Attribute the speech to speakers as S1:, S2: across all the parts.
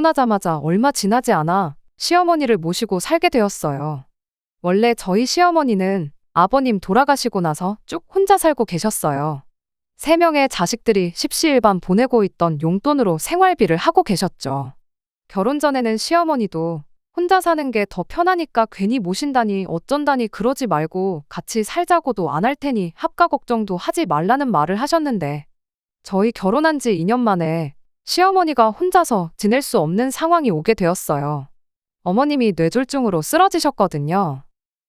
S1: 결혼하자마자 얼마 지나지 않아 시어머니를 모시고 살게 되었어요. 원래 저희 시어머니는 아버님 돌아가시고 나서 쭉 혼자 살고 계셨어요. 3명의 자식들이 십시일반 보내고 있던 용돈으로 생활비를 하고 계셨죠. 결혼 전에는 시어머니도 혼자 사는 게 더 편하니까 괜히 모신다니 어쩐다니 그러지 말고 같이 살자고도 안 할 테니 합가 걱정도 하지 말라는 말을 하셨는데 저희 결혼한 지 2년 만에 시어머니가 혼자서 지낼 수 없는 상황이 오게 되었어요. 어머님이 뇌졸중으로 쓰러지셨거든요.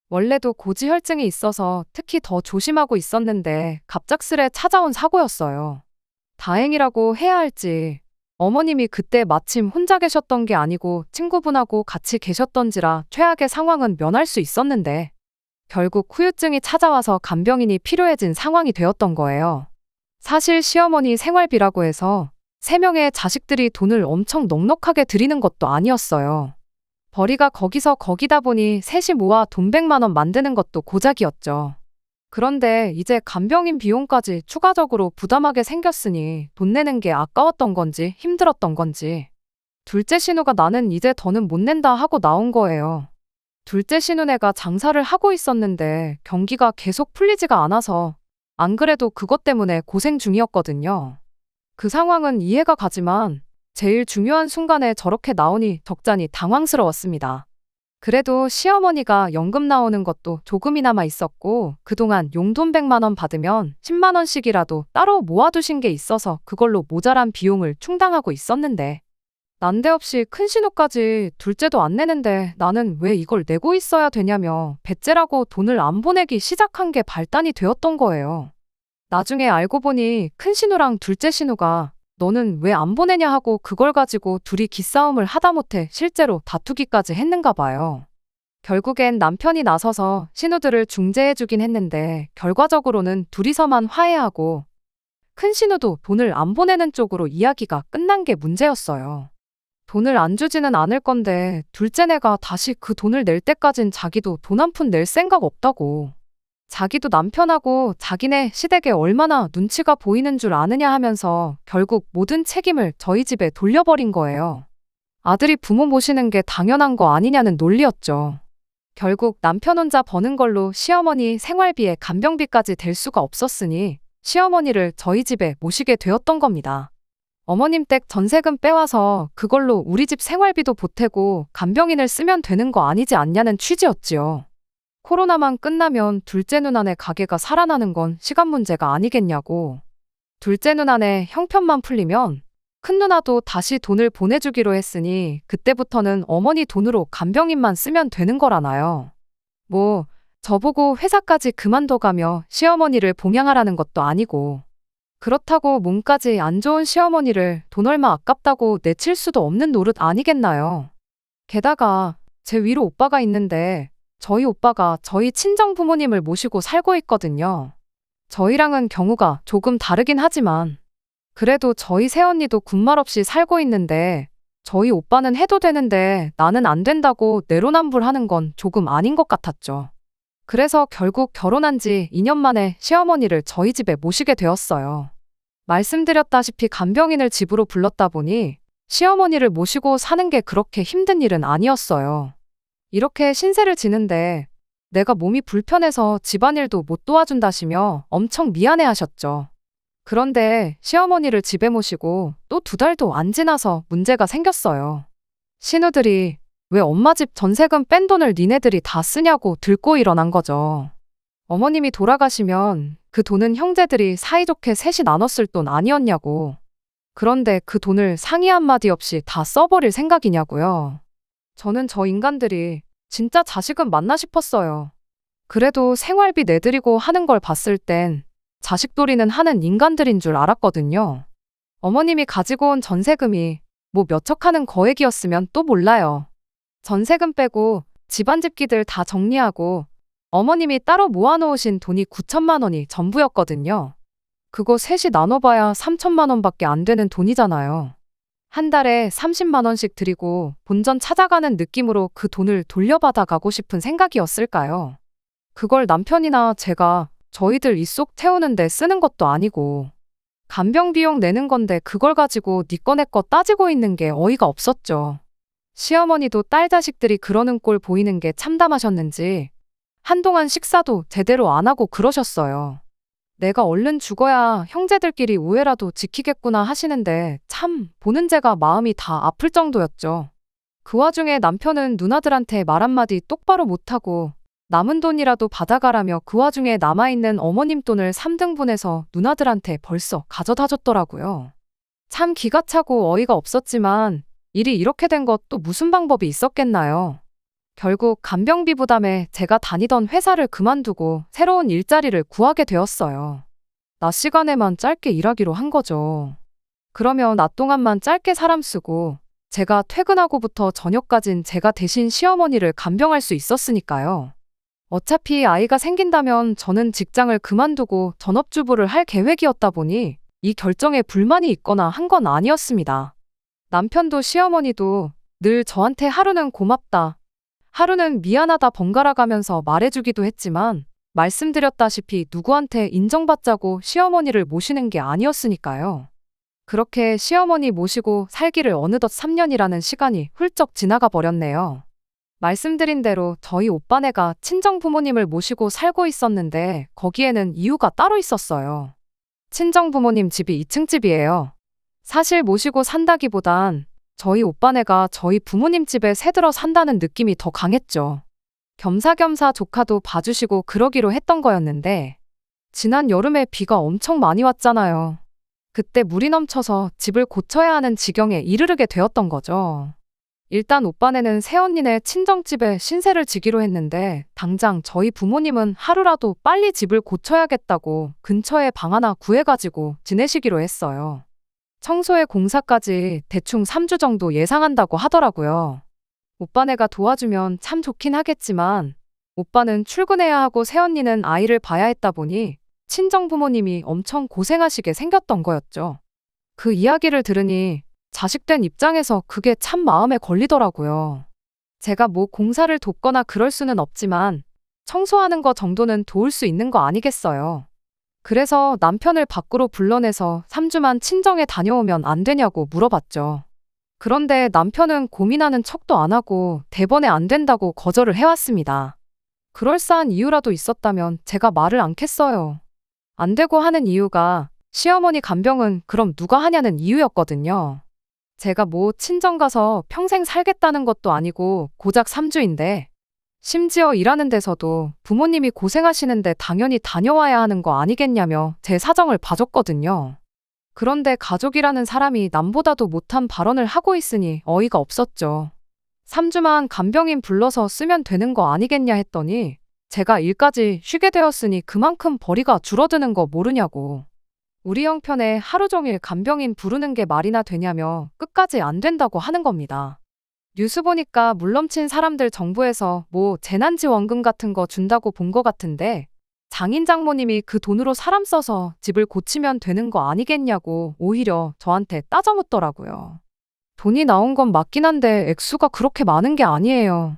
S1: 원래도 고지혈증이 있어서 특히 더 조심하고 있었는데 갑작스레 찾아온 사고였어요. 다행이라고 해야 할지 어머님이 그때 마침 혼자 계셨던 게 아니고 친구분하고 같이 계셨던지라 최악의 상황은 면할 수 있었는데 결국 후유증이 찾아와서 간병인이 필요해진 상황이 되었던 거예요. 사실 시어머니 생활비라고 해서 3명의 자식들이 돈을 엄청 넉넉하게 드리는 것도 아니었어요. 벌이가 거기서 거기다 보니 셋이 모아 돈 100만 원 만드는 것도 고작이었죠. 그런데 이제 간병인 비용까지 추가적으로 부담하게 생겼으니 돈 내는 게 아까웠던 건지 힘들었던 건지 둘째 신우가 나는 이제 더는 못 낸다 하고 나온 거예요. 둘째 신우네가 장사를 하고 있었는데 경기가 계속 풀리지가 않아서 안 그래도 그것 때문에 고생 중이었거든요. 그 상황은 이해가 가지만 제일 중요한 순간에 저렇게 나오니 적잖이 당황스러웠습니다. 그래도 시어머니가 연금 나오는 것도 조금이나마 있었고 그동안 용돈 100만 원 받으면 10만 원씩이라도 따로 모아두신 게 있어서 그걸로 모자란 비용을 충당하고 있었는데 난데없이 큰 신우까지 둘째도 안 내는데 나는 왜 이걸 내고 있어야 되냐며 배째라고 돈을 안 보내기 시작한 게 발단이 되었던 거예요. 나중에 알고 보니 큰 신우랑 둘째 신우가 너는 왜 안 보내냐 하고 그걸 가지고 둘이 기싸움을 하다못해 실제로 다투기까지 했는가 봐요. 결국엔 남편이 나서서 신우들을 중재해주긴 했는데 결과적으로는 둘이서만 화해하고 큰 신우도 돈을 안 보내는 쪽으로 이야기가 끝난 게 문제였어요. 돈을 안 주지는 않을 건데 둘째네가 다시 그 돈을 낼 때까진 자기도 돈 한 푼 낼 생각 없다고. 자기도 남편하고 자기네 시댁에 얼마나 눈치가 보이는 줄 아느냐 하면서 결국 모든 책임을 저희 집에 돌려버린 거예요. 아들이 부모 모시는 게 당연한 거 아니냐는 논리였죠. 결국 남편 혼자 버는 걸로 시어머니 생활비에 간병비까지 댈 수가 없었으니 시어머니를 저희 집에 모시게 되었던 겁니다. 어머님 댁 전세금 빼와서 그걸로 우리 집 생활비도 보태고 간병인을 쓰면 되는 거 아니지 않냐는 취지였지요. 코로나만 끝나면 둘째 누나네 가게가 살아나는 건 시간 문제가 아니겠냐고. 둘째 누나네 형편만 풀리면 큰 누나도 다시 돈을 보내주기로 했으니 그때부터는 어머니 돈으로 간병인만 쓰면 되는 거라나요. 뭐 저보고 회사까지 그만둬가며 시어머니를 봉양하라는 것도 아니고 그렇다고 몸까지 안 좋은 시어머니를 돈 얼마 아깝다고 내칠 수도 없는 노릇 아니겠나요. 게다가 제 위로 오빠가 있는데 저희 오빠가 저희 친정 부모님을 모시고 살고 있거든요. 저희랑은 경우가 조금 다르긴 하지만 그래도 저희 새언니도 군말 없이 살고 있는데 저희 오빠는 해도 되는데 나는 안 된다고 내로남불하는 건 조금 아닌 것 같았죠. 그래서 결국 결혼한 지 2년 만에 시어머니를 저희 집에 모시게 되었어요. 말씀드렸다시피 간병인을 집으로 불렀다 보니 시어머니를 모시고 사는 게 그렇게 힘든 일은 아니었어요. 이렇게 신세를 지는데 내가 몸이 불편해서 집안일도 못 도와준다시며 엄청 미안해하셨죠. 그런데 시어머니를 집에 모시고 또 2달도 안 지나서 문제가 생겼어요. 신우들이 왜 엄마 집 전세금 뺀 돈을 니네들이 다 쓰냐고 들고 일어난 거죠. 어머님이 돌아가시면 그 돈은 형제들이 사이좋게 셋이 나눴을 돈 아니었냐고. 그런데 그 돈을 상의 한마디 없이 다 써버릴 생각이냐고요. 저는 저 인간들이 진짜 자식은 맞나 싶었어요. 그래도 생활비 내드리고 하는 걸 봤을 땐 자식돌이는 하는 인간들인 줄 알았거든요. 어머님이 가지고 온 전세금이 뭐 몇 척 하는 거액이었으면 또 몰라요. 전세금 빼고 집안 집기들 다 정리하고 어머님이 따로 모아놓으신 돈이 9천만 원이 전부였거든요. 그거 셋이 나눠봐야 3천만 원밖에 안 되는 돈이잖아요. 한 달에 30만 원씩 드리고 본전 찾아가는 느낌으로 그 돈을 돌려받아 가고 싶은 생각이었을까요? 그걸 남편이나 제가 저희들 입속 태우는데 쓰는 것도 아니고 간병 비용 내는 건데 그걸 가지고 네 거 내 거 따지고 있는 게 어이가 없었죠. 시어머니도 딸 자식들이 그러는 꼴 보이는 게 참담하셨는지 한동안 식사도 제대로 안 하고 그러셨어요. 내가 얼른 죽어야 형제들끼리 우애라도 지키겠구나 하시는데 참 보는 제가 마음이 다 아플 정도였죠. 그 와중에 남편은 누나들한테 말 한마디 똑바로 못하고 남은 돈이라도 받아가라며 그 와중에 남아있는 어머님 돈을 3등분해서 누나들한테 벌써 가져다 줬더라고요. 참 기가 차고 어이가 없었지만 일이 이렇게 된 것 또 무슨 방법이 있었겠나요? 결국 간병비 부담에 제가 다니던 회사를 그만두고 새로운 일자리를 구하게 되었어요. 낮 시간에만 짧게 일하기로 한 거죠. 그러면 낮 동안만 짧게 사람 쓰고 제가 퇴근하고부터 저녁까진 제가 대신 시어머니를 간병할 수 있었으니까요. 어차피 아이가 생긴다면 저는 직장을 그만두고 전업주부를 할 계획이었다 보니 이 결정에 불만이 있거나 한 건 아니었습니다. 남편도 시어머니도 늘 저한테 하루는 고맙다, 하루는 미안하다 번갈아 가면서 말해주기도 했지만 말씀드렸다시피 누구한테 인정받자고 시어머니를 모시는 게 아니었으니까요. 그렇게 시어머니 모시고 살기를 어느덧 3년이라는 시간이 훌쩍 지나가 버렸네요. 말씀드린 대로 저희 오빠네가 친정 부모님을 모시고 살고 있었는데 거기에는 이유가 따로 있었어요. 친정 부모님 집이 2층 집이에요. 사실 모시고 산다기보단 저희 오빠네가 저희 부모님 집에 새들어 산다는 느낌이 더 강했죠. 겸사겸사 조카도 봐주시고 그러기로 했던 거였는데 지난 여름에 비가 엄청 많이 왔잖아요. 그때 물이 넘쳐서 집을 고쳐야 하는 지경에 이르르게 되었던 거죠. 일단 오빠네는 새언니네 친정집에 신세를 지기로 했는데 당장 저희 부모님은 하루라도 빨리 집을 고쳐야겠다고 근처에 방 하나 구해가지고 지내시기로 했어요. 청소에 공사까지 대충 3주 정도 예상한다고 하더라고요. 오빠네가 도와주면 참 좋긴 하겠지만 오빠는 출근해야 하고 새언니는 아이를 봐야 했다 보니 친정 부모님이 엄청 고생하시게 생겼던 거였죠. 그 이야기를 들으니 자식된 입장에서 그게 참 마음에 걸리더라고요. 제가 뭐 공사를 돕거나 그럴 수는 없지만 청소하는 거 정도는 도울 수 있는 거 아니겠어요. 그래서 남편을 밖으로 불러내서 3주만 친정에 다녀오면 안 되냐고 물어봤죠. 그런데 남편은 고민하는 척도 안 하고 대번에 안 된다고 거절을 해왔습니다. 그럴싸한 이유라도 있었다면 제가 말을 않겠어요. 안 되고 하는 이유가 시어머니 간병은 그럼 누가 하냐는 이유였거든요. 제가 뭐 친정 가서 평생 살겠다는 것도 아니고 고작 3주인데 심지어 일하는 데서도 부모님이 고생하시는데 당연히 다녀와야 하는 거 아니겠냐며 제 사정을 봐줬거든요. 그런데 가족이라는 사람이 남보다도 못한 발언을 하고 있으니 어이가 없었죠. 3주만 간병인 불러서 쓰면 되는 거 아니겠냐 했더니 제가 일까지 쉬게 되었으니 그만큼 벌이가 줄어드는 거 모르냐고. 우리 형편에 하루 종일 간병인 부르는 게 말이나 되냐며 끝까지 안 된다고 하는 겁니다. 뉴스 보니까 물 넘친 사람들 정부에서 뭐 재난지원금 같은 거 준다고 본 거 같은데 장인 장모님이 그 돈으로 사람 써서 집을 고치면 되는 거 아니겠냐고 오히려 저한테 따져 묻더라고요. 돈이 나온 건 맞긴 한데 액수가 그렇게 많은 게 아니에요.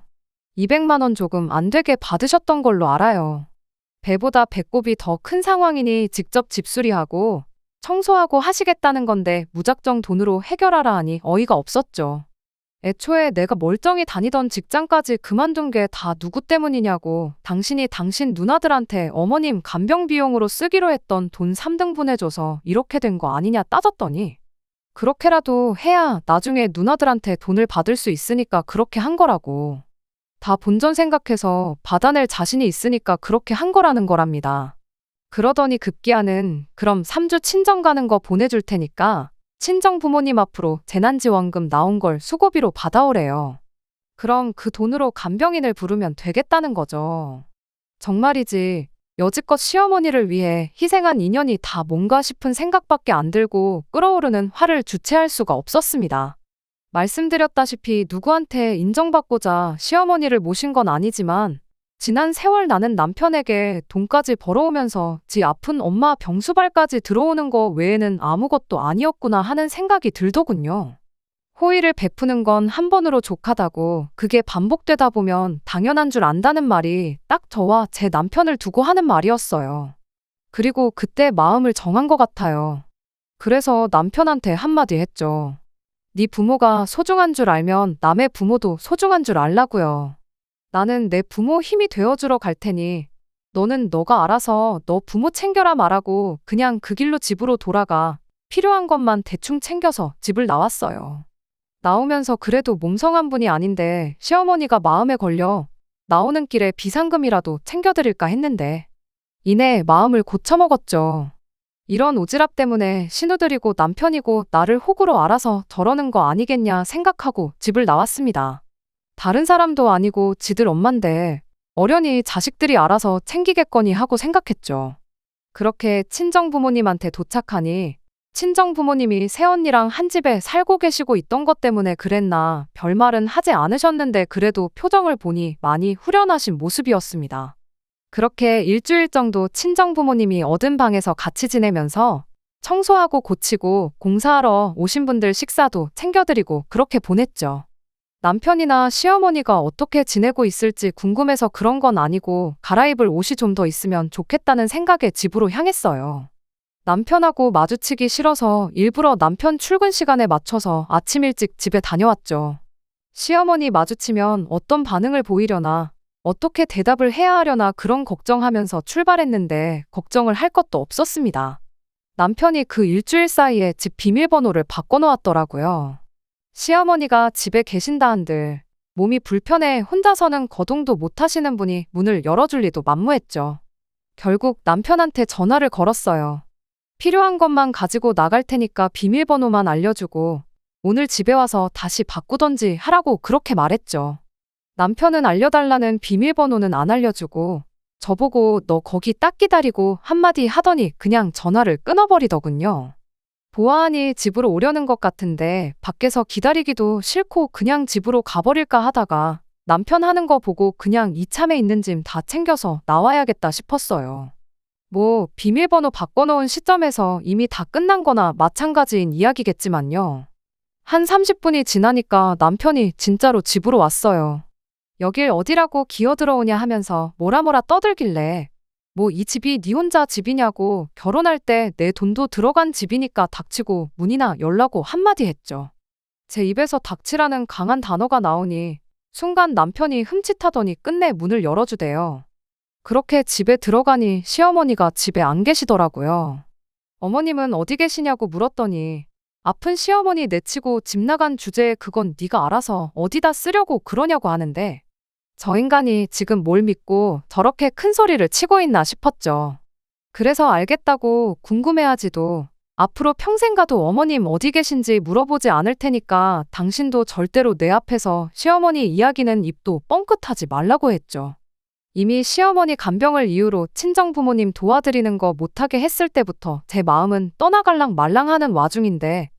S1: 200만 원 조금 안 되게 받으셨던 걸로 알아요. 배보다 배꼽이 더 큰 상황이니 직접 집수리하고 청소하고 하시겠다는 건데 무작정 돈으로 해결하라 하니 어이가 없었죠. 애초에 내가 멀쩡히 다니던 직장까지 그만둔 게 다 누구 때문이냐고 당신이 당신 누나들한테 어머님 간병 비용으로 쓰기로 했던 돈 3등분 해줘서 이렇게 된 거 아니냐 따졌더니 그렇게라도 해야 나중에 누나들한테 돈을 받을 수 있으니까 그렇게 한 거라고. 다 본전 생각해서 받아낼 자신이 있으니까 그렇게 한 거라는 거랍니다. 그러더니 급기야는 그럼 3주 친정 가는 거 보내줄 테니까 친정 부모님 앞으로 재난지원금 나온 걸 수고비로 받아오래요. 그럼 그 돈으로 간병인을 부르면 되겠다는 거죠. 정말이지 여지껏 시어머니를 위해 희생한 인연이 다 뭔가 싶은 생각밖에 안 들고 끓어오르는 화를 주체할 수가 없었습니다. 말씀드렸다시피 누구한테 인정받고자 시어머니를 모신 건 아니지만 지난 세월 나는 남편에게 돈까지 벌어오면서 지 아픈 엄마 병수발까지 들어오는 거 외에는 아무것도 아니었구나 하는 생각이 들더군요. 호의를 베푸는 건 한 번으로 족하다고 그게 반복되다 보면 당연한 줄 안다는 말이 딱 저와 제 남편을 두고 하는 말이었어요. 그리고 그때 마음을 정한 것 같아요. 그래서 남편한테 한마디 했죠. 네 부모가 소중한 줄 알면 남의 부모도 소중한 줄 알라고요. 나는 내 부모 힘이 되어주러 갈 테니 너는 너가 알아서 너 부모 챙겨라 말하고 그냥 그 길로 집으로 돌아가. 필요한 것만 대충 챙겨서 집을 나왔어요. 나오면서 그래도 몸성한 분이 아닌데 시어머니가 마음에 걸려 나오는 길에 비상금이라도 챙겨드릴까 했는데 이내 마음을 고쳐먹었죠. 이런 오지랖 때문에 신우들이고 남편이고 나를 호구로 알아서 저러는 거 아니겠냐 생각하고 집을 나왔습니다. 다른 사람도 아니고 지들 엄만데 어련히 자식들이 알아서 챙기겠거니 하고 생각했죠. 그렇게 친정부모님한테 도착하니 친정부모님이 새언니랑 한 집에 살고 계시고 있던 것 때문에 그랬나 별말은 하지 않으셨는데 그래도 표정을 보니 많이 후련하신 모습이었습니다. 그렇게 일주일 정도 친정부모님이 얻은 방에서 같이 지내면서 청소하고 고치고 공사하러 오신 분들 식사도 챙겨드리고 그렇게 보냈죠. 남편이나 시어머니가 어떻게 지내고 있을지 궁금해서 그런 건 아니고 갈아입을 옷이 좀 더 있으면 좋겠다는 생각에 집으로 향했어요. 남편하고 마주치기 싫어서 일부러 남편 출근 시간에 맞춰서 아침 일찍 집에 다녀왔죠. 시어머니 마주치면 어떤 반응을 보이려나, 어떻게 대답을 해야 하려나 그런 걱정하면서 출발했는데 걱정을 할 것도 없었습니다. 남편이 그 일주일 사이에 집 비밀번호를 바꿔놓았더라고요. 시어머니가 집에 계신다 한들 몸이 불편해 혼자서는 거동도 못하시는 분이 문을 열어줄 리도 만무했죠. 결국 남편한테 전화를 걸었어요. 필요한 것만 가지고 나갈 테니까 비밀번호만 알려주고 오늘 집에 와서 다시 바꾸던지 하라고 그렇게 말했죠. 남편은 알려달라는 비밀번호는 안 알려주고 저보고 너 거기 딱 기다리고 한마디 하더니 그냥 전화를 끊어버리더군요. 보아하니 집으로 오려는 것 같은데 밖에서 기다리기도 싫고 그냥 집으로 가버릴까 하다가 남편 하는 거 보고 그냥 이참에 있는 짐 다 챙겨서 나와야겠다 싶었어요. 뭐 비밀번호 바꿔놓은 시점에서 이미 다 끝난 거나 마찬가지인 이야기겠지만요. 한 30분이 지나니까 남편이 진짜로 집으로 왔어요. 여길 어디라고 기어들어오냐 하면서 뭐라 떠들길래 뭐 이 집이 네 혼자 집이냐고 결혼할 때 내 돈도 들어간 집이니까 닥치고 문이나 열라고 한마디 했죠. 제 입에서 닥치라는 강한 단어가 나오니 순간 남편이 흠칫하더니 끝내 문을 열어주대요. 그렇게 집에 들어가니 시어머니가 집에 안 계시더라고요. 어머님은 어디 계시냐고 물었더니 아픈 시어머니 내치고 집 나간 주제에 그건 네가 알아서 어디다 쓰려고 그러냐고 하는데 저 인간이 지금 뭘 믿고 저렇게 큰 소리를 치고 있나 싶었죠. 그래서 알겠다고 궁금해하지도 앞으로 평생 가도 어머님 어디 계신지 물어보지 않을 테니까 당신도 절대로 내 앞에서 시어머니 이야기는 입도 뻥끗하지 말라고 했죠. 이미 시어머니 간병을 이유로 친정부모님 도와드리는 거 못하게 했을 때부터 제 마음은 떠나갈랑 말랑하는 와중인데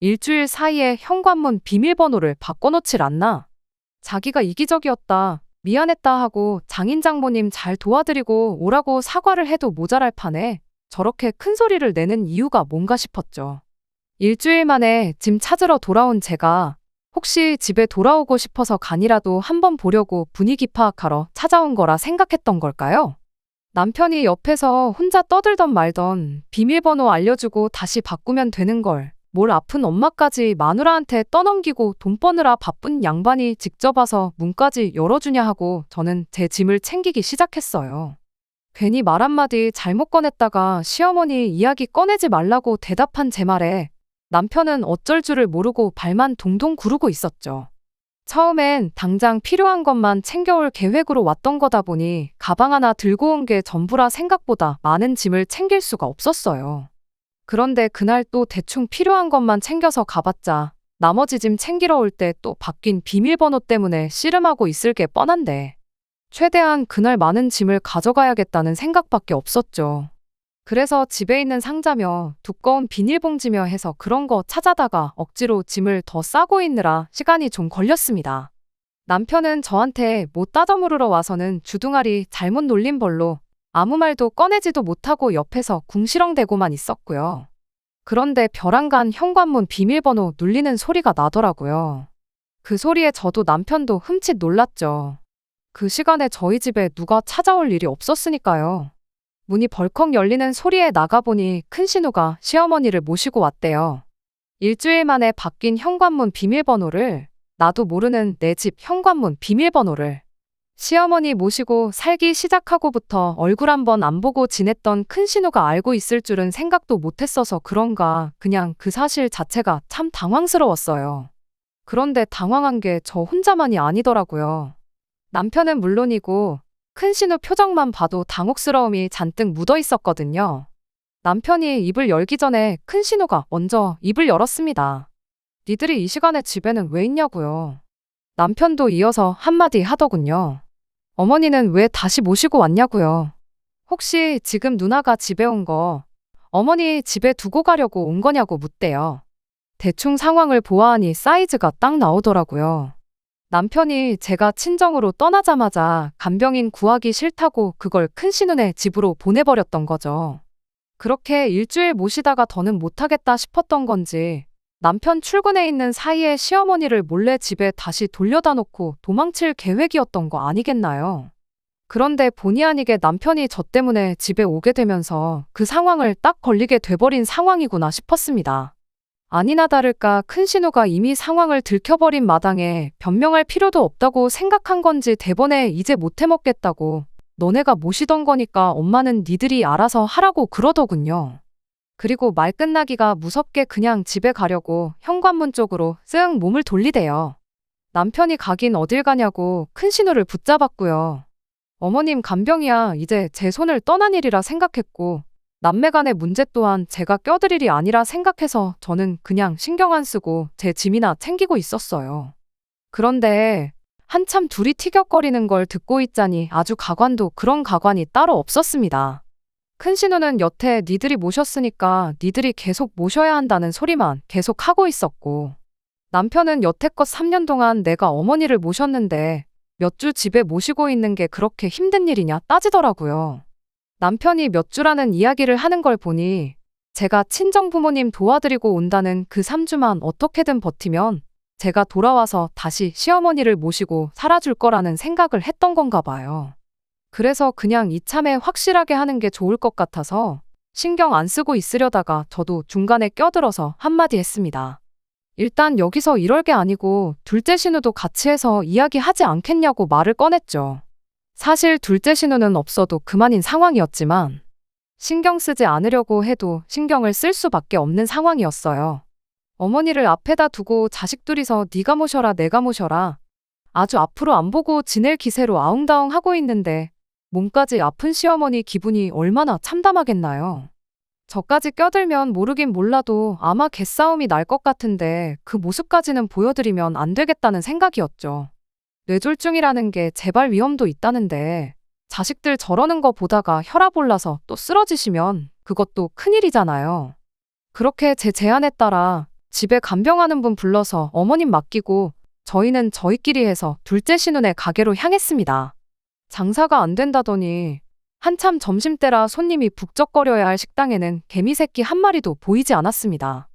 S1: 일주일 사이에 현관문 비밀번호를 바꿔놓질 않나. 자기가 이기적이었다, 미안했다 하고 장인 장모님 잘 도와드리고 오라고 사과를 해도 모자랄 판에 저렇게 큰 소리를 내는 이유가 뭔가 싶었죠. 일주일 만에 짐 찾으러 돌아온 제가 혹시 집에 돌아오고 싶어서 간이라도 한번 보려고 분위기 파악하러 찾아온 거라 생각했던 걸까요? 남편이 옆에서 혼자 떠들던 말던 비밀번호 알려주고 다시 바꾸면 되는 걸 뭘 아픈 엄마까지 마누라한테 떠넘기고 돈 버느라 바쁜 양반이 직접 와서 문까지 열어주냐 하고 저는 제 짐을 챙기기 시작했어요. 괜히 말 한마디 잘못 꺼냈다가 시어머니 이야기 꺼내지 말라고 대답한 제 말에 남편은 어쩔 줄을 모르고 발만 동동 구르고 있었죠. 처음엔 당장 필요한 것만 챙겨올 계획으로 왔던 거다 보니 가방 하나 들고 온 게 전부라 생각보다 많은 짐을 챙길 수가 없었어요. 그런데 그날 또 대충 필요한 것만 챙겨서 가봤자 나머지 짐 챙기러 올 때 또 바뀐 비밀번호 때문에 씨름하고 있을 게 뻔한데 최대한 그날 많은 짐을 가져가야겠다는 생각밖에 없었죠. 그래서 집에 있는 상자며 두꺼운 비닐봉지며 해서 그런 거 찾아다가 억지로 짐을 더 싸고 있느라 시간이 좀 걸렸습니다. 남편은 저한테 뭐 따져 물으러 와서는 주둥아리 잘못 놀린 벌로 아무 말도 꺼내지도 못하고 옆에서 궁시렁대고만 있었고요. 그런데 벼랑간 현관문 비밀번호 눌리는 소리가 나더라고요. 그 소리에 저도 남편도 흠칫 놀랐죠. 그 시간에 저희 집에 누가 찾아올 일이 없었으니까요. 문이 벌컥 열리는 소리에 나가보니 큰 신우가 시어머니를 모시고 왔대요. 일주일 만에 바뀐 현관문 비밀번호를, 나도 모르는 내 집 현관문 비밀번호를. 시어머니 모시고 살기 시작하고부터 얼굴 한번 안 보고 지냈던 큰 신우가 알고 있을 줄은 생각도 못했어서 그런가 그냥 그 사실 자체가 참 당황스러웠어요. 그런데 당황한 게 저 혼자만이 아니더라고요. 남편은 물론이고 큰 신우 표정만 봐도 당혹스러움이 잔뜩 묻어 있었거든요. 남편이 입을 열기 전에 큰 신우가 먼저 입을 열었습니다. 니들이 이 시간에 집에는 왜 있냐고요. 남편도 이어서 한마디 하더군요. 어머니는 왜 다시 모시고 왔냐고요. 혹시 지금 누나가 집에 온 거 어머니 집에 두고 가려고 온 거냐고 묻대요. 대충 상황을 보아하니 사이즈가 딱 나오더라고요. 남편이 제가 친정으로 떠나자마자 간병인 구하기 싫다고 그걸 큰 신우네 집으로 보내버렸던 거죠. 그렇게 일주일 모시다가 더는 못하겠다 싶었던 건지 남편 출근해 있는 사이에 시어머니를 몰래 집에 다시 돌려다 놓고 도망칠 계획이었던 거 아니겠나요? 그런데 본의 아니게 남편이 저 때문에 집에 오게 되면서 그 상황을 딱 걸리게 돼버린 상황이구나 싶었습니다. 아니나 다를까 큰 신우가 이미 상황을 들켜버린 마당에 변명할 필요도 없다고 생각한 건지 대번에 이제 못 해먹겠다고 너네가 모시던 거니까 엄마는 니들이 알아서 하라고 그러더군요. 그리고 말 끝나기가 무섭게 그냥 집에 가려고 현관문 쪽으로 쓱 몸을 돌리대요. 남편이 가긴 어딜 가냐고 큰 신우를 붙잡았고요. 어머님 간병이야 이제 제 손을 떠난 일이라 생각했고 남매 간의 문제 또한 제가 껴들 일이 아니라 생각해서 저는 그냥 신경 안 쓰고 제 짐이나 챙기고 있었어요. 그런데 한참 둘이 티격거리는 걸 듣고 있자니 아주 가관도 그런 가관이 따로 없었습니다. 큰 신우는 여태 니들이 모셨으니까 니들이 계속 모셔야 한다는 소리만 계속 하고 있었고 남편은 여태껏 3년 동안 내가 어머니를 모셨는데 몇 주 집에 모시고 있는 게 그렇게 힘든 일이냐 따지더라고요. 남편이 몇 주라는 이야기를 하는 걸 보니 제가 친정부모님 도와드리고 온다는 그 3주만 어떻게든 버티면 제가 돌아와서 다시 시어머니를 모시고 살아줄 거라는 생각을 했던 건가 봐요. 그래서 그냥 이참에 확실하게 하는 게 좋을 것 같아서 신경 안 쓰고 있으려다가 저도 중간에 껴들어서 한마디 했습니다. 일단 여기서 이럴 게 아니고 둘째 신우도 같이 해서 이야기하지 않겠냐고 말을 꺼냈죠. 사실 둘째 신우는 없어도 그만인 상황이었지만 신경 쓰지 않으려고 해도 신경을 쓸 수밖에 없는 상황이었어요. 어머니를 앞에다 두고 자식 둘이서 네가 모셔라 내가 모셔라 아주 앞으로 안 보고 지낼 기세로 아웅다웅 하고 있는데 몸까지 아픈 시어머니 기분이 얼마나 참담하겠나요. 저까지 껴들면 모르긴 몰라도 아마 개싸움이 날 것 같은데 그 모습까지는 보여드리면 안 되겠다는 생각이었죠. 뇌졸중이라는 게 재발 위험도 있다는데 자식들 저러는 거 보다가 혈압 올라서 또 쓰러지시면 그것도 큰일이잖아요. 그렇게 제 제안에 따라 집에 간병하는 분 불러서 어머님 맡기고 저희는 저희끼리 해서 둘째 신우네 가게로 향했습니다. 장사가 안 된다더니 한참 점심때라 손님이 북적거려야 할 식당에는 개미새끼 한 마리도 보이지 않았습니다.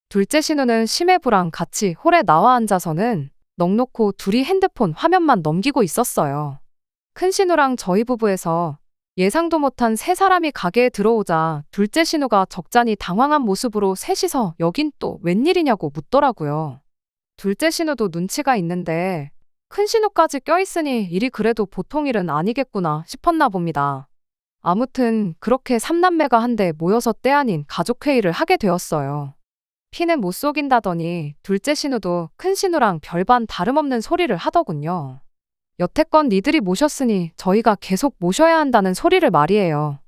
S1: 둘째 신우는 시매부랑 같이 홀에 나와 앉아서는 넋놓고 둘이 핸드폰 화면만 넘기고 있었어요. 큰 신우랑 저희 부부에서 예상도 못한 세 사람이 가게에 들어오자 둘째 신우가 적잖이 당황한 모습으로 셋이서 여긴 또 웬일이냐고 묻더라고요. 둘째 신우도 눈치가 있는데 큰 신우까지 껴있으니 일이 그래도 보통 일은 아니겠구나 싶었나 봅니다. 아무튼 그렇게 삼남매가 한데 모여서 때 아닌 가족회의를 하게 되었어요. 피는 못 속인다더니 둘째 신우도 큰 신우랑 별반 다름없는 소리를 하더군요. 여태껏 니들이 모셨으니 저희가 계속 모셔야 한다는 소리를 말이에요.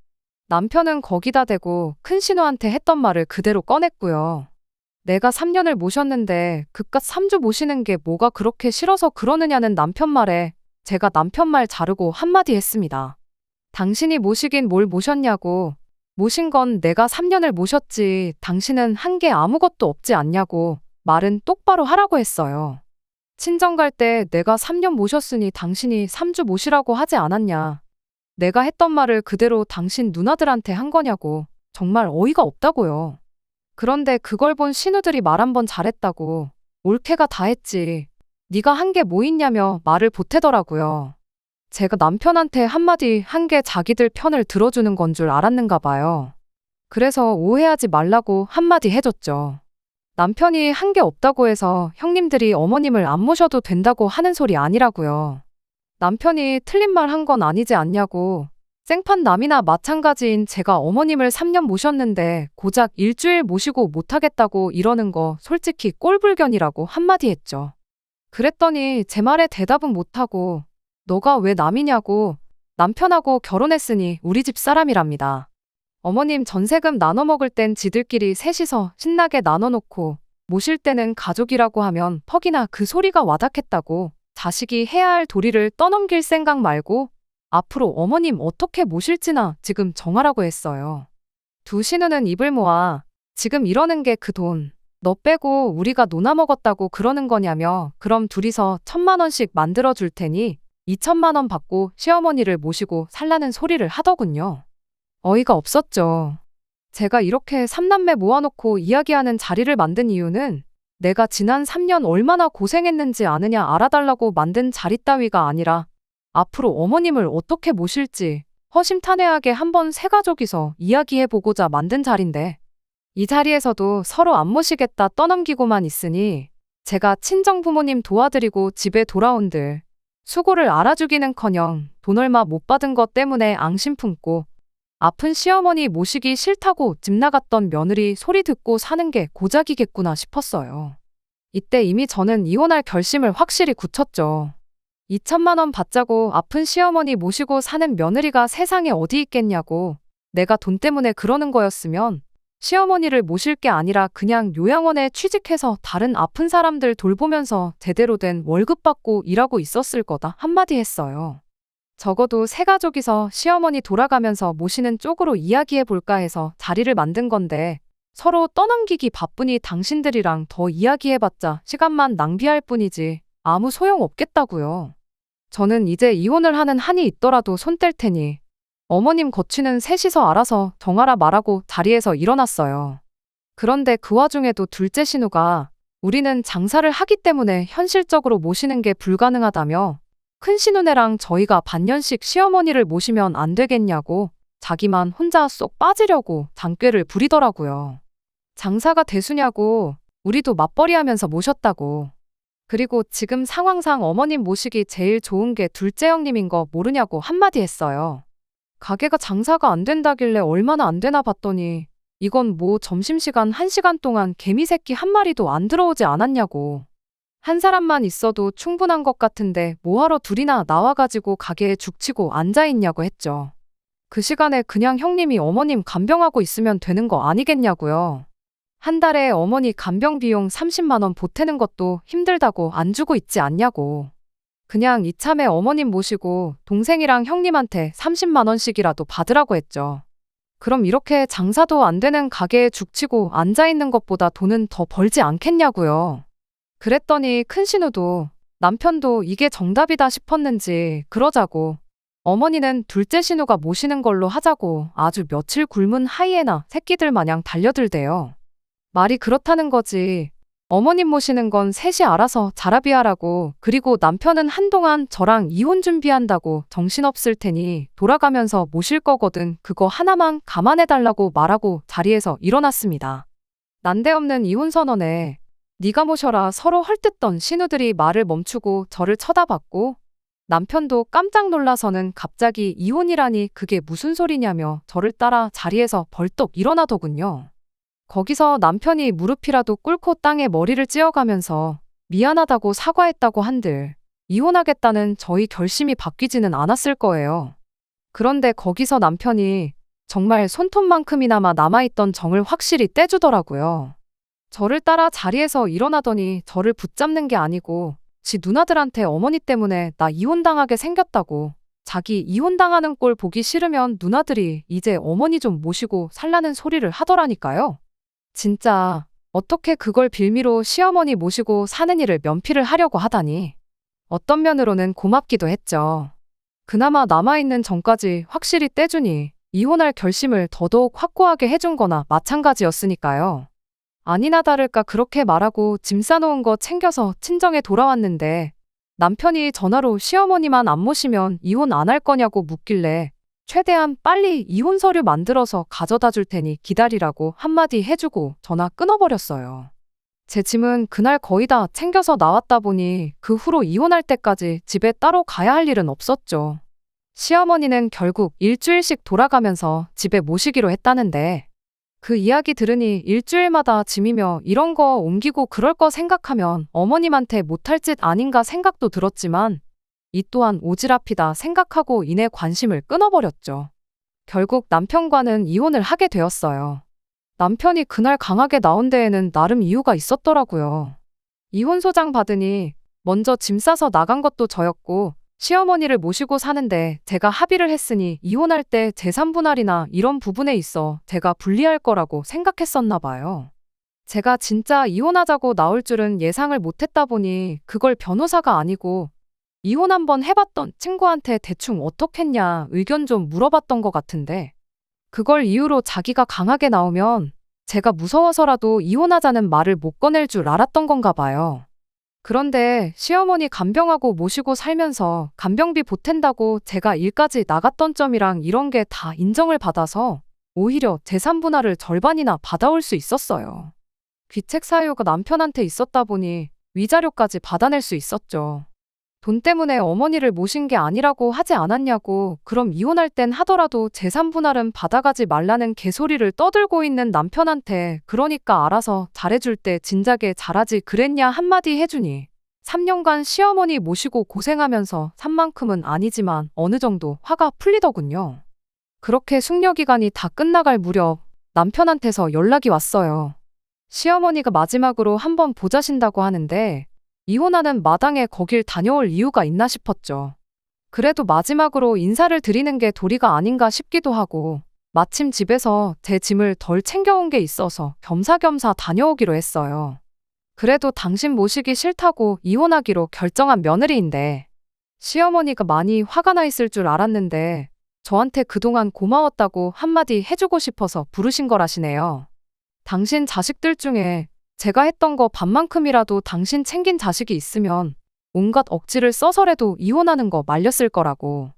S1: 남편은 거기다 대고 큰 신우한테 했던 말을 그대로 꺼냈고요. 내가 3년을 모셨는데 그깟 3주 모시는 게 뭐가 그렇게 싫어서 그러느냐는 남편 말에 제가 남편 말 자르고 한마디 했습니다. 당신이 모시긴 뭘 모셨냐고. 모신 건 내가 3년을 모셨지 당신은 한 게 아무것도 없지 않냐고 말은 똑바로 하라고 했어요. 친정 갈 때 내가 3년 모셨으니 당신이 3주 모시라고 하지 않았냐. 내가 했던 말을 그대로 당신 누나들한테 한 거냐고. 정말 어이가 없다고요. 그런데 그걸 본 신우들이 말 한 번 잘했다고. 올케가 다 했지. 네가 한 게 뭐 있냐며 말을 보태더라고요. 제가 남편한테 한마디 한 게 자기들 편을 들어주는 건 줄 알았는가 봐요. 그래서 오해하지 말라고 한마디 해줬죠. 남편이 한 게 없다고 해서 형님들이 어머님을 안 모셔도 된다고 하는 소리 아니라고요. 남편이 틀린 말 한 건 아니지 않냐고. 생판 남이나 마찬가지인 제가 어머님을 3년 모셨는데 고작 일주일 모시고 못하겠다고 이러는 거 솔직히 꼴불견이라고 한마디 했죠. 그랬더니 제 말에 대답은 못하고 너가 왜 남이냐고 남편하고 결혼했으니 우리 집 사람이랍니다. 어머님 전세금 나눠 먹을 땐 지들끼리 셋이서 신나게 나눠놓고 모실 때는 가족이라고 하면 퍽이나 그 소리가 와닿겠다고 자식이 해야 할 도리를 떠넘길 생각 말고 앞으로 어머님 어떻게 모실지나 지금 정하라고 했어요. 두 신우는 입을 모아 지금 이러는 게 그 돈. 너 빼고 우리가 노나 먹었다고 그러는 거냐며 그럼 둘이서 1,000만 원씩 만들어 줄 테니 2,000만 원 받고 시어머니를 모시고 살라는 소리를 하더군요. 어이가 없었죠. 제가 이렇게 삼남매 모아놓고 이야기하는 자리를 만든 이유는 내가 지난 3년 얼마나 고생했는지 아느냐 알아달라고 만든 자리 따위가 아니라 앞으로 어머님을 어떻게 모실지 허심탄회하게 한번 세 가족이서 이야기해보고자 만든 자리인데 이 자리에서도 서로 안 모시겠다 떠넘기고만 있으니 제가 친정부모님 도와드리고 집에 돌아온들 수고를 알아주기는커녕 돈 얼마 못 받은 것 때문에 앙심 품고 아픈 시어머니 모시기 싫다고 집 나갔던 며느리 소리 듣고 사는 게 고작이겠구나 싶었어요. 이때 이미 저는 이혼할 결심을 확실히 굳혔죠. 2,000만 원 받자고 아픈 시어머니 모시고 사는 며느리가 세상에 어디 있겠냐고. 내가 돈 때문에 그러는 거였으면 시어머니를 모실 게 아니라 그냥 요양원에 취직해서 다른 아픈 사람들 돌보면서 제대로 된 월급 받고 일하고 있었을 거다 한마디 했어요. 적어도 세 가족이서 시어머니 돌아가면서 모시는 쪽으로 이야기해 볼까 해서 자리를 만든 건데 서로 떠넘기기 바쁘니 당신들이랑 더 이야기해봤자 시간만 낭비할 뿐이지 아무 소용 없겠다고요. 저는 이제 이혼을 하는 한이 있더라도 손 뗄 테니 어머님 거취는 셋이서 알아서 정하라 말하고 자리에서 일어났어요. 그런데 그 와중에도 둘째 신우가 우리는 장사를 하기 때문에 현실적으로 모시는 게 불가능하다며 큰 신우네랑 저희가 반년씩 시어머니를 모시면 안 되겠냐고 자기만 혼자 쏙 빠지려고 장꾀를 부리더라고요. 장사가 대수냐고 우리도 맞벌이하면서 모셨다고. 그리고 지금 상황상 어머님 모시기 제일 좋은 게 둘째 형님인 거 모르냐고 한마디 했어요. 가게가 장사가 안 된다길래 얼마나 안 되나 봤더니 이건 뭐 점심시간 1시간 동안 개미 새끼 한 마리도 안 들어오지 않았냐고. 한 사람만 있어도 충분한 것 같은데 뭐하러 둘이나 나와가지고 가게에 죽치고 앉아있냐고 했죠. 그 시간에 그냥 형님이 어머님 간병하고 있으면 되는 거 아니겠냐고요. 한 달에 어머니 간병 비용 30만 원 보태는 것도 힘들다고 안 주고 있지 않냐고. 그냥 이참에 어머님 모시고 동생이랑 형님한테 30만 원씩이라도 받으라고 했죠. 그럼 이렇게 장사도 안 되는 가게에 죽치고 앉아있는 것보다 돈은 더 벌지 않겠냐고요. 그랬더니 큰 신우도 남편도 이게 정답이다 싶었는지 그러자고 어머니는 둘째 신우가 모시는 걸로 하자고 아주 며칠 굶은 하이에나 새끼들 마냥 달려들대요. 말이 그렇다는 거지. 어머님 모시는 건 셋이 알아서 자라비하라고. 그리고 남편은 한동안 저랑 이혼 준비한다고 정신없을 테니 돌아가면서 모실 거거든. 그거 하나만 감안해달라고 말하고 자리에서 일어났습니다. 난데없는 이혼 선언에 네가 모셔라 서로 헐뜯던 신우들이 말을 멈추고 저를 쳐다봤고 남편도 깜짝 놀라서는 갑자기 이혼이라니 그게 무슨 소리냐며 저를 따라 자리에서 벌떡 일어나더군요. 거기서 남편이 무릎이라도 꿇고 땅에 머리를 찧어가면서 미안하다고 사과했다고 한들 이혼하겠다는 저희 결심이 바뀌지는 않았을 거예요. 그런데 거기서 남편이 정말 손톱만큼이나마 남아있던 정을 확실히 떼주더라고요. 저를 따라 자리에서 일어나더니 저를 붙잡는 게 아니고 지 누나들한테 어머니 때문에 나 이혼당하게 생겼다고 자기 이혼당하는 꼴 보기 싫으면 누나들이 이제 어머니 좀 모시고 살라는 소리를 하더라니까요. 진짜 어떻게 그걸 빌미로 시어머니 모시고 사는 일을 면피를 하려고 하다니. 어떤 면으로는 고맙기도 했죠. 그나마 남아있는 정까지 확실히 떼주니 이혼할 결심을 더더욱 확고하게 해준 거나 마찬가지였으니까요. 아니나 다를까 그렇게 말하고 짐 싸놓은 거 챙겨서 친정에 돌아왔는데 남편이 전화로 시어머니만 안 모시면 이혼 안 할 거냐고 묻길래 최대한 빨리 이혼 서류 만들어서 가져다 줄 테니 기다리라고 한마디 해주고 전화 끊어버렸어요. 제 짐은 그날 거의 다 챙겨서 나왔다 보니 그 후로 이혼할 때까지 집에 따로 가야 할 일은 없었죠. 시어머니는 결국 일주일씩 돌아가면서 집에 모시기로 했다는데 그 이야기 들으니 일주일마다 짐이며 이런 거 옮기고 그럴 거 생각하면 어머님한테 못할 짓 아닌가 생각도 들었지만 이 또한 오지랖이다 생각하고 이내 관심을 끊어버렸죠. 결국 남편과는 이혼을 하게 되었어요. 남편이 그날 강하게 나온 데에는 나름 이유가 있었더라고요. 이혼 소장 받으니 먼저 짐 싸서 나간 것도 저였고 시어머니를 모시고 사는데 제가 합의를 했으니 이혼할 때 재산 분할이나 이런 부분에 있어 제가 불리할 거라고 생각했었나 봐요. 제가 진짜 이혼하자고 나올 줄은 예상을 못했다 보니 그걸 변호사가 아니고 이혼 한번 해봤던 친구한테 대충 어떻겠냐 의견 좀 물어봤던 것 같은데 그걸 이유로 자기가 강하게 나오면 제가 무서워서라도 이혼하자는 말을 못 꺼낼 줄 알았던 건가 봐요. 그런데 시어머니 간병하고 모시고 살면서 간병비 보탠다고 제가 일까지 나갔던 점이랑 이런 게 다 인정을 받아서 오히려 재산 분할을 절반이나 받아올 수 있었어요. 귀책 사유가 남편한테 있었다 보니 위자료까지 받아낼 수 있었죠. 돈 때문에 어머니를 모신 게 아니라고 하지 않았냐고 그럼 이혼할 땐 하더라도 재산 분할은 받아가지 말라는 개소리를 떠들고 있는 남편한테 그러니까 알아서 잘해줄 때 진작에 잘하지 그랬냐 한마디 해주니 3년간 시어머니 모시고 고생하면서 산 만큼은 아니지만 어느 정도 화가 풀리더군요. 그렇게 숙려기간이 다 끝나갈 무렵 남편한테서 연락이 왔어요. 시어머니가 마지막으로 한번 보자신다고 하는데 이혼하는 마당에 거길 다녀올 이유가 있나 싶었죠. 그래도 마지막으로 인사를 드리는 게 도리가 아닌가 싶기도 하고 마침 집에서 제 짐을 덜 챙겨온 게 있어서 겸사겸사 다녀오기로 했어요. 그래도 당신 모시기 싫다고 이혼하기로 결정한 며느리인데 시어머니가 많이 화가 나 있을 줄 알았는데 저한테 그동안 고마웠다고 한마디 해주고 싶어서 부르신 거라시네요. 당신 자식들 중에 제가 했던 거 반만큼이라도 당신 챙긴 자식이 있으면 온갖 억지를 써서라도 이혼하는 거 말렸을 거라고.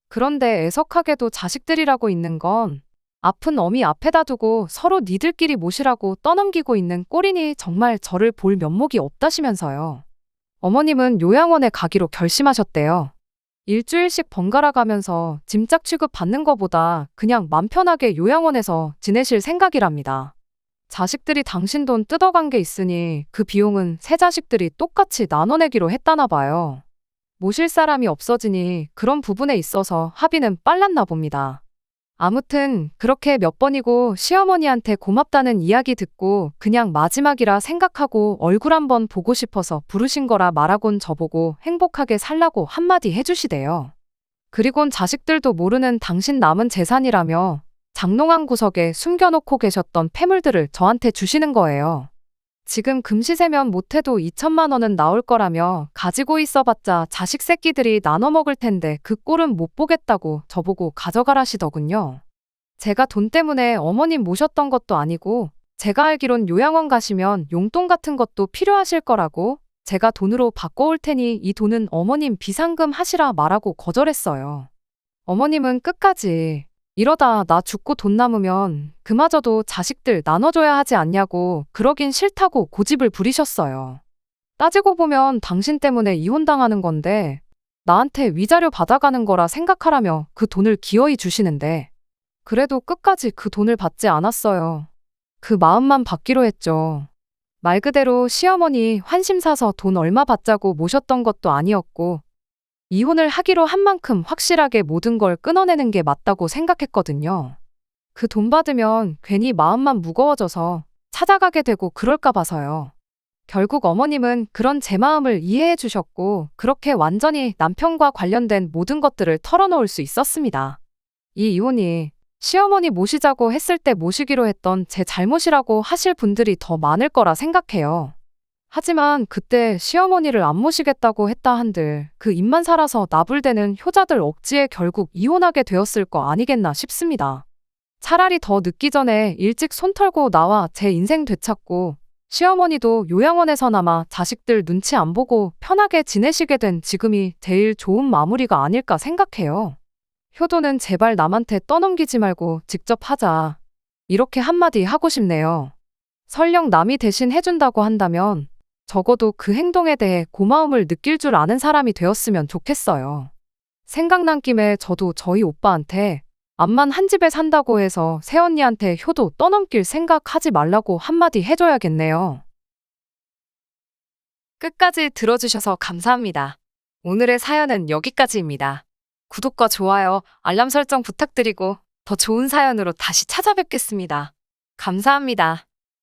S1: 그런데 애석하게도 자식들이라고 있는 건 아픈 어미 앞에다 두고 서로 니들끼리 모시라고 떠넘기고 있는 꼴이니 정말 저를 볼 면목이 없다시면서요. 어머님은 요양원에 가기로 결심하셨대요. 일주일씩 번갈아 가면서 짐짝 취급 받는 거보다 그냥 맘 편하게 요양원에서 지내실 생각이랍니다. 자식들이 당신 돈 뜯어간 게 있으니 그 비용은 세 자식들이 똑같이 나눠내기로 했다나 봐요. 모실 사람이 없어지니 그런 부분에 있어서 합의는 빨랐나 봅니다. 아무튼 그렇게 몇 번이고 시어머니한테 고맙다는 이야기 듣고 그냥 마지막이라 생각하고 얼굴 한번 보고 싶어서 부르신 거라 말하곤 저보고 행복하게 살라고 한마디 해주시대요. 그리곤 자식들도 모르는 당신 남은 재산이라며 장롱한 구석에 숨겨놓고 계셨던 폐물들을 저한테 주시는 거예요. 지금 금시세면 못해도 2천만 원은 나올 거라며 가지고 있어봤자 자식 새끼들이 나눠 먹을 텐데 그 꼴은 못 보겠다고 저보고 가져가라시더군요. 제가 돈 때문에 어머님 모셨던 것도 아니고 제가 알기론 요양원 가시면 용돈 같은 것도 필요하실 거라고 제가 돈으로 바꿔올 테니 이 돈은 어머님 비상금 하시라 말하고 거절했어요. 어머님은 끝까지 이러다 나 죽고 돈 남으면 그마저도 자식들 나눠줘야 하지 않냐고 그러긴 싫다고 고집을 부리셨어요. 따지고 보면 당신 때문에 이혼당하는 건데 나한테 위자료 받아가는 거라 생각하라며 그 돈을 기어이 주시는데 그래도 끝까지 그 돈을 받지 않았어요. 그 마음만 받기로 했죠. 말 그대로 시어머니 환심 사서 돈 얼마 받자고 모셨던 것도 아니었고 이혼을 하기로 한 만큼 확실하게 모든 걸 끊어내는 게 맞다고 생각했거든요. 그 돈 받으면 괜히 마음만 무거워져서 찾아가게 되고 그럴까 봐서요. 결국 어머님은 그런 제 마음을 이해해 주셨고 그렇게 완전히 남편과 관련된 모든 것들을 털어놓을 수 있었습니다. 이 이혼이 시어머니 모시자고 했을 때 모시기로 했던 제 잘못이라고 하실 분들이 더 많을 거라 생각해요. 하지만 그때 시어머니를 안 모시겠다고 했다 한들 그 입만 살아서 나불대는 효자들 억지에 결국 이혼하게 되었을 거 아니겠나 싶습니다. 차라리 더 늦기 전에 일찍 손 털고 나와 제 인생 되찾고 시어머니도 요양원에서나마 자식들 눈치 안 보고 편하게 지내시게 된 지금이 제일 좋은 마무리가 아닐까 생각해요. 효도는 제발 남한테 떠넘기지 말고 직접 하자. 이렇게 한마디 하고 싶네요. 설령 남이 대신 해준다고 한다면 적어도 그 행동에 대해 고마움을 느낄 줄 아는 사람이 되었으면 좋겠어요. 생각난 김에 저도 저희 오빠한테 암만 한 집에 산다고 해서 새언니한테 효도 떠넘길 생각하지 말라고 한마디 해줘야겠네요. 끝까지 들어주셔서 감사합니다. 오늘의 사연은 여기까지입니다. 구독과 좋아요, 알람 설정 부탁드리고 더 좋은 사연으로 다시 찾아뵙겠습니다. 감사합니다.